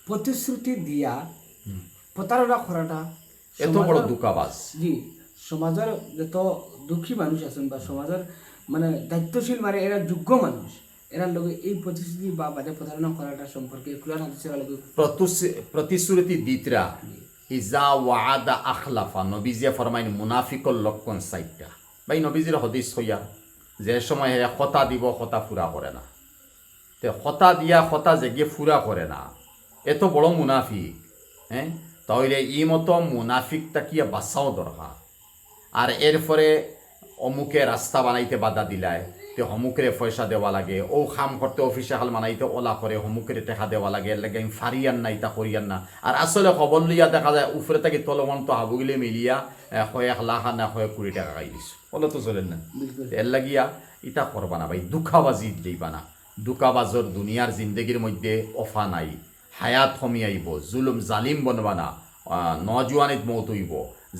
প্রতিশ্রুতি দিয়া প্রতারণা করাটা এত বড় দুঃখাবাস। জি, সমাজের যত দুঃখী মানুষ আছেন বা সমাজের মানে দায়িত্বশীল মানে এরা যোগ্য মানুষ, এরা লোক এই প্রতিশ্রুতি বা বাজে প্রতারণা করাটা সম্পর্কে কোরআন হাদিসের লোক প্রতিশ্রুতি দিতরা ইজা ওয়াদা আখলাফা, নবীজিয়া ফরমাইন মুনাফিকর লক্ষণ সাইটটা। ভাই নবীজির হদিস হইয়া যে সময় কথা দিব কথা ফুরা করে না, তে কথা দিয়া কথা জেগে ফুরা করে না, এত বড় মুনাফিক। হ্যাঁ, তাহলে ই মতো মুনাফিকটা কি বাঁচাও দরকার। আর এরপরে অমুকে রাস্তা বানাইতে বাধা দিলায়, তে হমুকের পয়সা দেওয়া লাগে, ও খাম করতে অফিসে হাল মানাইতে ওলা করে হমুকের টেকা দেওয়া লাগে, এর লাগে আমি ফারিয়ান না ইতা করিয়ান না। আর আসলে খবর লইয়া দেখা যায় উপরে থেকে তলমন্ত হাবুগিলে মিলিয়া 1,00,000 না 20 টাকা খাই দিস, বলো তো চলেন না। এর লাগিয়া ইটা করবা না ভাই, দুঃখাবাজি দিবা না। দুঃখাবাজর দুনিয়ার জিন্দগির মধ্যে অফা নাই, হায়াত কমি আইব, জুলুম জালিম বনবা না, নজওয়ানিত মৌত হইব,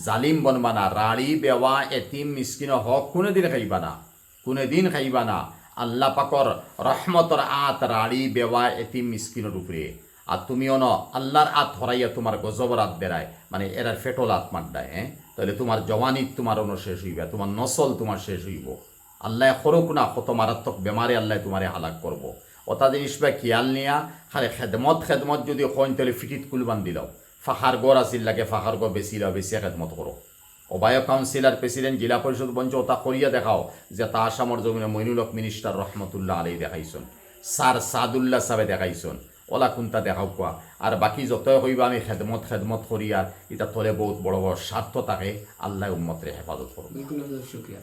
জালিম বনবা না, রাড়ি বেওয়া এতিম মিসকিন হক কোনোদিন খাইবা না, কোনোদিন খাইবা না। আল্লাহ পাকর রহমতর আত রাড়ি বেওয়া এতিম মিসকিনের উপরে। আর তুমিও ন আল্লাহর আত হরাইয়া তোমার গজবর আত বেড়ায়, মানে এরার ফেটল আত মাড্ডায়। হ্যাঁ, তাহলে তোমার জওয়ানিত তোমার শেষ হইবা, তোমার নসল তোমার শেষ হইব। আল্লাহ করুক না কত মারাত্মক বেমারে আল্লাহ তোমারে হালাক করব। ওটা জিনিস বা খেয়াল নিয়া খালি খেদমত যদি কইন তাহলে ফিটিত কুলবান দিলাও, ফাঁকার গড় আসিল লাগে ফাঁকার গড় বেশিলাও, বেশি খেদমত করো। অবায় কাউন্সিলর প্রেসিডেন্ট জিলা পরিষদ বঞ্চ ওটা করিয়া দেখাও যে তা আসামর জমিনে মইনুল হক মিনিস্টার রহমতুল্লাহ আলাই দেখাইছন, স্যার সাদুল্লাহ সাহেবে দেখাইছন, ওলা কোনটা দেখাও কোয়া। আর বাকি যতই হইবা আমি খেদমত করিয়া এটা তোলে বহুত বড় বড় স্বার্থ থাকে, আল্লাহ উম্মতরে হেফাজত করব। বিলকুল শুক্রিয়া।